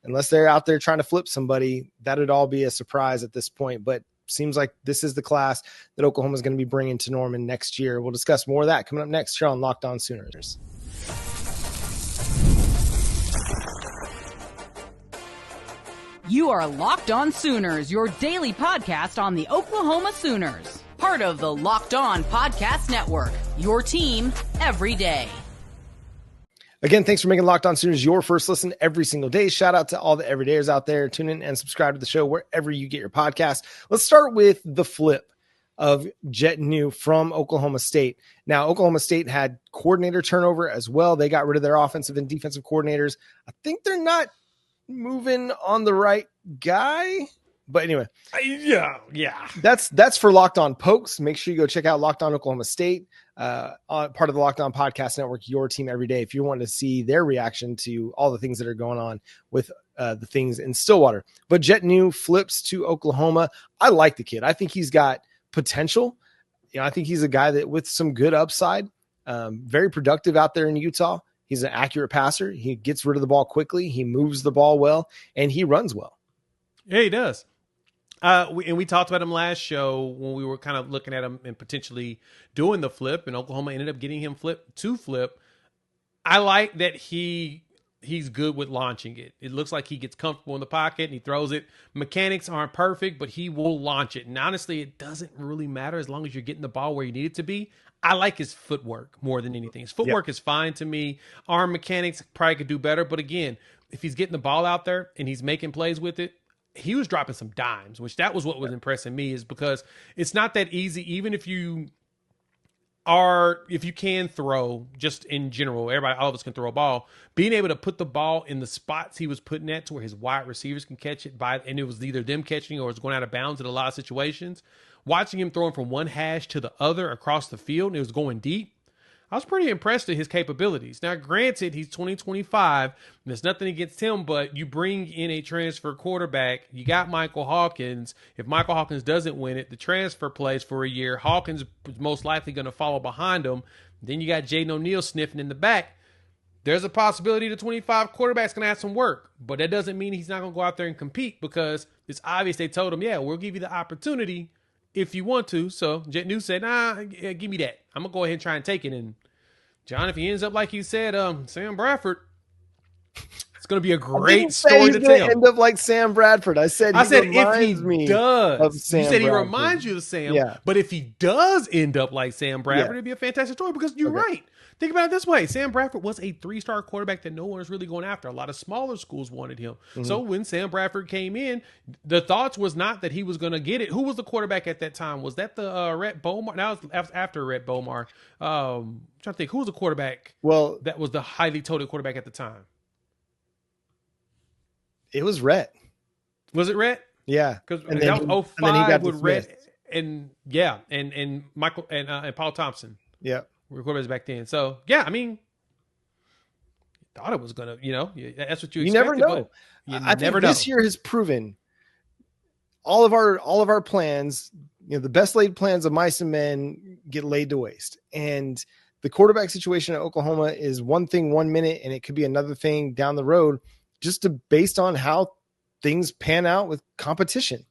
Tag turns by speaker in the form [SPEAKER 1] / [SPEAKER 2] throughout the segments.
[SPEAKER 1] unless they're out there trying to flip somebody, that'd all be a surprise at this point. But seems like this is the class that Oklahoma is going to be bringing to Norman next year. We'll discuss more of that coming up next here on Locked On Sooners.
[SPEAKER 2] You are Locked On Sooners, your daily podcast on the Oklahoma Sooners. Part of the Locked On Podcast Network, your team every day.
[SPEAKER 1] Again, thanks for making Locked On Sooners your first listen every single day. Shout out to all the everydayers out there. Tune in and subscribe to the show wherever you get your podcast. Let's start with the flip of Jett Niu from Oklahoma State. Now, Oklahoma State had coordinator turnover as well. They got rid of their offensive and defensive coordinators. I think they're not moving on the right guy, but anyway,
[SPEAKER 3] yeah,
[SPEAKER 1] that's for Locked On Pokes. Make sure you go check out Locked On Oklahoma State, part of the Locked On Podcast Network, your team every day, if you want to see their reaction to all the things that are going on with the things in Stillwater. But Jett Niu flips to Oklahoma. I like the kid. I think he's got potential. I think he's a guy that with some good upside, very productive out there in Utah. He's an accurate passer. He gets rid of the ball quickly. He moves the ball well, and he runs well.
[SPEAKER 3] Yeah, he does. We talked about him last show when we were kind of looking at him and potentially doing the flip, and Oklahoma ended up getting him flip. I like that he's good with launching it. It looks like he gets comfortable in the pocket and he throws it. Mechanics aren't perfect, but he will launch it. And honestly, it doesn't really matter as long as you're getting the ball where you need it to be. I like his footwork more than anything. His footwork is fine to me. Arm mechanics probably could do better. But again, if he's getting the ball out there and he's making plays with it, he was dropping some dimes, which that was what was impressing me, is because it's not that easy. Even if you can throw just in general, all of us can throw a ball, being able to put the ball in the spots he was putting it to where his wide receivers can catch it and it was either them catching or it was going out of bounds in a lot of situations. Watching him throwing from one hash to the other across the field, and it was going deep, I was pretty impressed with his capabilities. Now, granted, he's 2025, and there's nothing against him, but you bring in a transfer quarterback. You got Michael Hawkins. If Michael Hawkins doesn't win it, the transfer plays for a year. Hawkins is most likely going to follow behind him. Then you got Jaden O'Neal sniffing in the back. There's a possibility the 25 quarterback's going to have some work, but that doesn't mean he's not going to go out there and compete, because it's obvious they told him, yeah, we'll give you the opportunity if you want to. So Jett Niu said, give me that. I'm going to go ahead and try and take it. And John, if he ends up like you said, Sam Bradford, it's going to be a great story to tell.
[SPEAKER 1] End up like Sam Bradford. I said if he does,
[SPEAKER 3] you said he reminds you of Sam. Yeah. But if he does end up like Sam Bradford, it'd be a fantastic story, because you're right. Think about it this way. Sam Bradford was a 3-star quarterback that no one was really going after. A lot of smaller schools wanted him. Mm-hmm. So when Sam Bradford came in, the thoughts was not that he was going to get it. Who was the quarterback at that time? Was that the Rhett Bomar? That was after Rhett Bomar. I'm trying to think. Who was the quarterback?
[SPEAKER 1] Well,
[SPEAKER 3] that was the highly touted quarterback at the time.
[SPEAKER 1] It was Rhett.
[SPEAKER 3] Was it Rhett?
[SPEAKER 1] Yeah.
[SPEAKER 3] Because that was 05 with Rhett and Michael and Paul Thompson.
[SPEAKER 1] Yeah.
[SPEAKER 3] We were quarterbacks back then. So, yeah, I mean, thought it was going to, that's what you expected.
[SPEAKER 1] You never know. I think this year has proven all of our plans, the best laid plans of mice and men get laid to waste. And the quarterback situation at Oklahoma is one thing 1 minute, and it could be another thing down the road, just based on how things pan out with competition.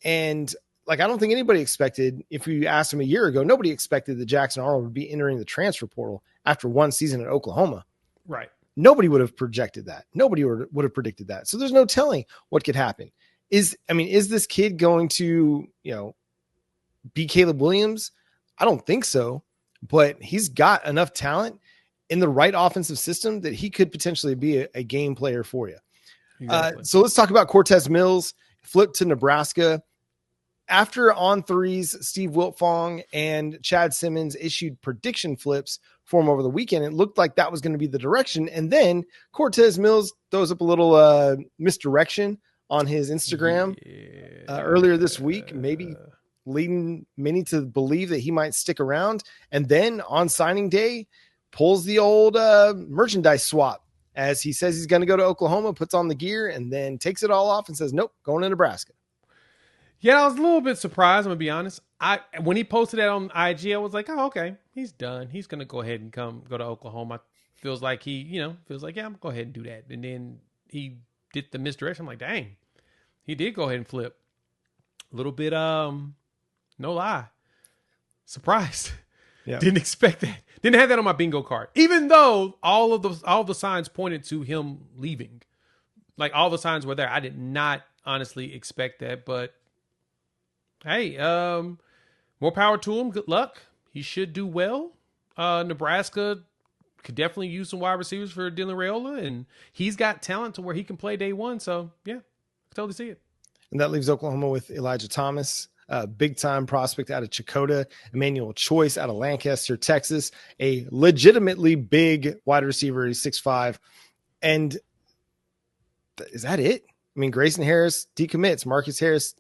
[SPEAKER 1] And I don't think anybody expected, if we asked him a year ago, nobody expected that Jackson Arnold would be entering the transfer portal after one season at Oklahoma.
[SPEAKER 3] Right.
[SPEAKER 1] Nobody would have projected that. Nobody would have predicted that. So there's no telling what could happen. Is this kid going to, be Caleb Williams? I don't think so, but he's got enough talent in the right offensive system that he could potentially be a game player for you. Exactly. So let's talk about Cortez Mills, flipped to Nebraska. After On Threes, Steve Wiltfong and Chad Simmons issued prediction flips for him over the weekend, it looked like that was going to be the direction. And then Cortez Mills throws up a little misdirection on his Instagram earlier this week, maybe leading many to believe that he might stick around. And then on signing day, pulls the old merchandise swap, as he says he's going to go to Oklahoma, puts on the gear, and then takes it all off and says, nope, going to Nebraska.
[SPEAKER 3] Yeah, I was a little bit surprised, I'm going to be honest. When he posted that on IG, I was like, oh, okay, he's done. He's going to go ahead and go to Oklahoma. Feels like yeah, I'm going to go ahead and do that. And then he did the misdirection. I'm like, dang, he did go ahead and flip. A little bit, no lie, surprised.
[SPEAKER 1] Yeah.
[SPEAKER 3] Didn't expect that. Didn't have that on my bingo card. Even though all the signs pointed to him leaving. Like all the signs were there. I did not honestly expect that, but hey, more power to him. Good luck. He should do well. Nebraska could definitely use some wide receivers for Dylan Raiola, and he's got talent to where he can play day one. So yeah, I totally see it.
[SPEAKER 1] And that leaves Oklahoma with Elijah Thomas, big time prospect out of Chakota, Emmanuel Choice out of Lancaster, Texas, a legitimately big wide receiver. He's 6'5". And is that it? I mean, Grayson Harris decommits. Marcus Harris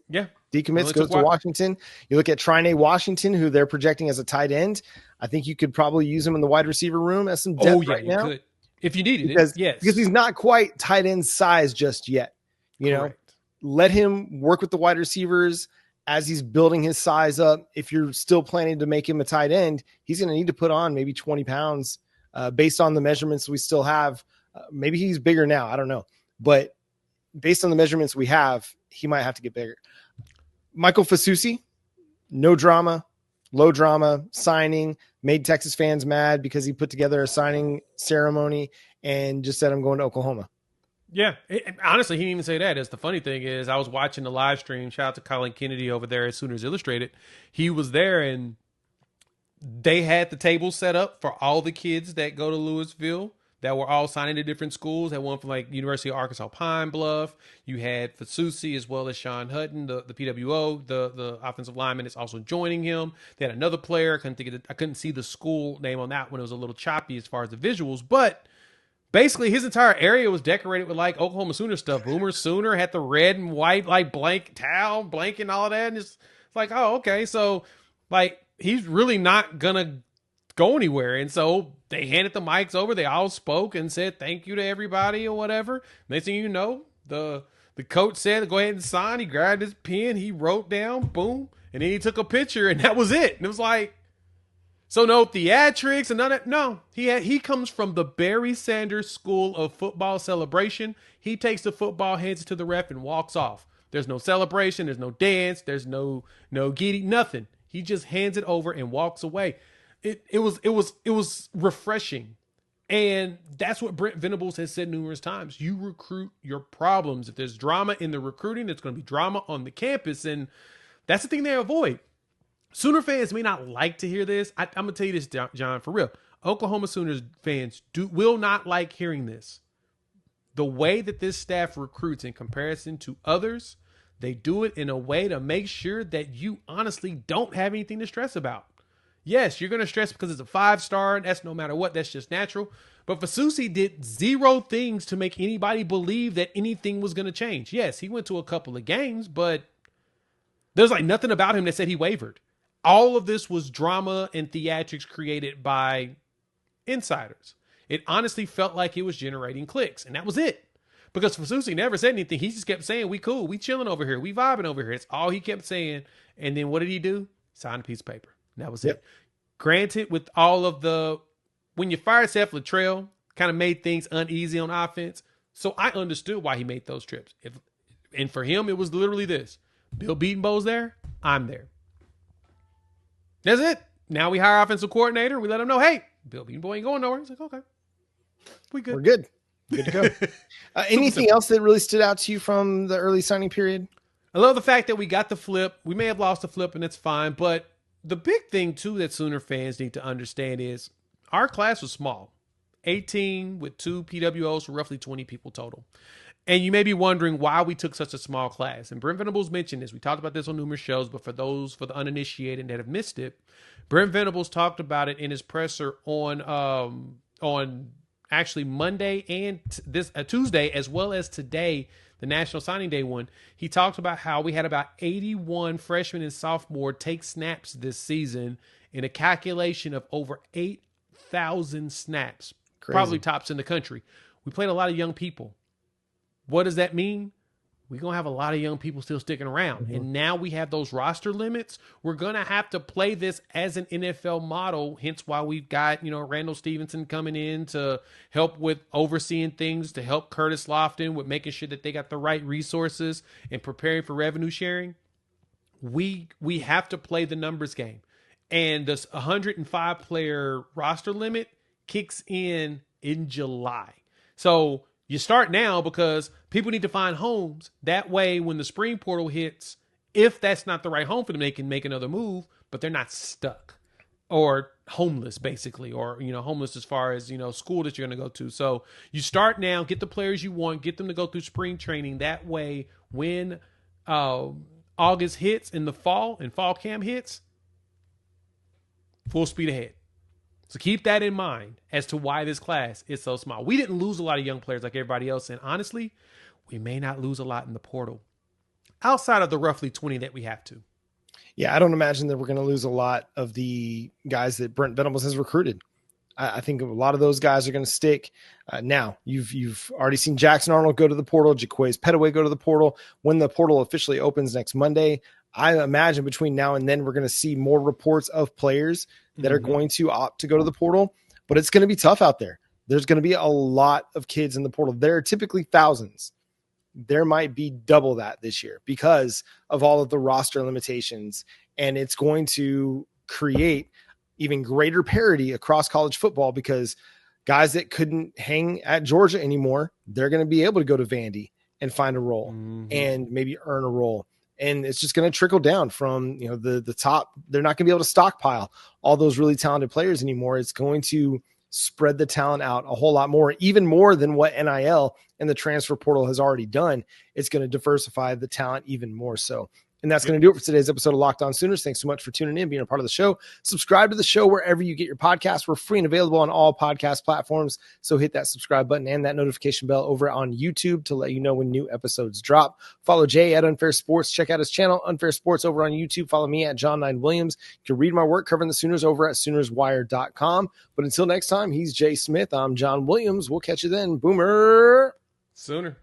[SPEAKER 1] decommits, goes to Washington. You look at Trine Washington, who they're projecting as a tight end. I think you could probably use him in the wide receiver room as some depth right now.
[SPEAKER 3] Could. If you needed
[SPEAKER 1] because,
[SPEAKER 3] it, yes.
[SPEAKER 1] Because he's not quite tight end size just yet. You know, let him work with the wide receivers as he's building his size up. If you're still planning to make him a tight end, he's going to need to put on maybe 20 pounds based on the measurements we still have. Maybe he's bigger now. I don't know. But based on the measurements we have, he might have to get bigger. Michael Fusi, no drama, low drama signing, made Texas fans mad because he put together a signing ceremony and just said, I'm going to Oklahoma.
[SPEAKER 3] Yeah. Honestly, he didn't even say that. That's the funny thing is I was watching the live stream. Shout out to Colin Kennedy over there at Sooners Illustrated. He was there and they had the table set up for all the kids that go to Louisville that were all signing to different schools. Had one from like University of Arkansas Pine Bluff. You had Fusi as well as Sean Hutton, the PWO, the offensive lineman is also joining him. They had another player. I couldn't see the school name on that one. It was a little choppy as far as the visuals, but basically his entire area was decorated with like Oklahoma Sooner stuff. Boomer Sooner had the red and white like blanket, and all of that. And it's like, oh, okay. So like he's really not gonna go anywhere. And so they handed the mics over. They all spoke and said thank you to everybody or whatever. Next thing you know, the coach said go ahead and sign. He grabbed his pen, he wrote down, boom, and then he took a picture, and that was it. And it was like, so no theatrics and none of that. No, he comes from the Barry Sanders School of Football Celebration. He takes the football, hands it to the ref, and walks off. There's no celebration. There's no dance. There's no giddy, nothing. He just hands it over and walks away. It was refreshing. And that's what Brent Venables has said numerous times. You recruit your problems. If there's drama in the recruiting, there's going to be drama on the campus. And that's the thing they avoid. Sooner fans may not like to hear this. I'm going to tell you this, John, for real. Oklahoma Sooners fans will not like hearing this. The way that this staff recruits in comparison to others, they do it in a way to make sure that you honestly don't have anything to stress about. Yes, you're going to stress because it's a 5-star. That's no matter what. That's just natural. But Fusi did 0 things to make anybody believe that anything was going to change. Yes, he went to a couple of games, but there's like nothing about him that said he wavered. All of this was drama and theatrics created by insiders. It honestly felt like it was generating clicks, and that was it. Because Fusi never said anything. He just kept saying, we cool, we chilling over here, we vibing over here. It's all he kept saying. And then what did he do? Sign a piece of paper. That was it. Granted, with all of when you fired Seth Luttrell, kind of made things uneasy on offense. So I understood why he made those trips. And for him, it was literally this. Bill Beatonbow's there. I'm there. That's it. Now we hire offensive coordinator. We let him know, hey, Bill Beatonbow ain't going nowhere. He's like, okay, we good.
[SPEAKER 1] We're good. Good to go. Anything else that really stood out to you from the early signing period?
[SPEAKER 3] I love the fact that we got the flip. We may have lost the flip, and it's fine. But the big thing, too, that Sooner fans need to understand is our class was small. 18 with 2 PWOs for roughly 20 people total. And you may be wondering why we took such a small class. And Brent Venables mentioned this. We talked about this on numerous shows, but for the uninitiated that have missed it, Brent Venables talked about it in his presser on actually Monday and Tuesday, as well as today, the National Signing Day one. He talked about how we had about 81 freshmen and sophomore take snaps this season in a calculation of over 8,000 snaps. Crazy. Probably tops in the country. We played a lot of young people. What does that mean? we're going to have a lot of young people still sticking around. And now we have those roster limits. We're going to have to play this as an NFL model, hence why we've got, Randall Stevenson coming in to help with overseeing things, to help Curtis Lofton with making sure that they got the right resources and preparing for revenue sharing. We have to play the numbers game. And this 105 player roster limit kicks in July. So you start now because people need to find homes. That way, when the spring portal hits, if that's not the right home for them, they can make another move, but they're not stuck or homeless, basically, or, homeless as far as, school that you're going to go to. So you start now, get the players you want, get them to go through spring training. That way, when August hits in the fall and fall camp hits, full speed ahead. So keep that in mind as to why this class is so small. We didn't lose a lot of young players like everybody else. And honestly, we may not lose a lot in the portal outside of the roughly 20 that we have to.
[SPEAKER 1] Yeah, I don't imagine that we're going to lose a lot of the guys that Brent Venables has recruited. I think a lot of those guys are going to stick. Now, you've already seen Jackson Arnold go to the portal, Jaquays Petaway go to the portal. When the portal officially opens next Monday, I imagine between now and then we're going to see more reports of players that are going to opt to go to the portal, but it's going to be tough out there. There's going to be a lot of kids in the portal. There are typically thousands. There might be double that this year because of all of the roster limitations, and it's going to create even greater parity across college football because guys that couldn't hang at Georgia anymore, they're going to be able to go to Vandy and find a role and maybe earn a role. And it's just going to trickle down from, the top. They're not going to be able to stockpile all those really talented players anymore. It's going to spread the talent out a whole lot more, even more than what NIL and the transfer portal has already done. It's going to diversify the talent even more so. And that's going to do it for today's episode of Locked On Sooners. Thanks so much for tuning in, being a part of the show. Subscribe to the show wherever you get your podcasts. We're free and available on all podcast platforms. So hit that subscribe button and that notification bell over on YouTube to let you know when new episodes drop. Follow Jay at Unfair Sports. Check out his channel, Unfair Sports, over on YouTube. Follow me at John9Williams. You can read my work covering the Sooners over at SoonersWire.com. But until next time, he's Jay Smith. I'm John Williams. We'll catch you then. Boomer.
[SPEAKER 3] Sooner.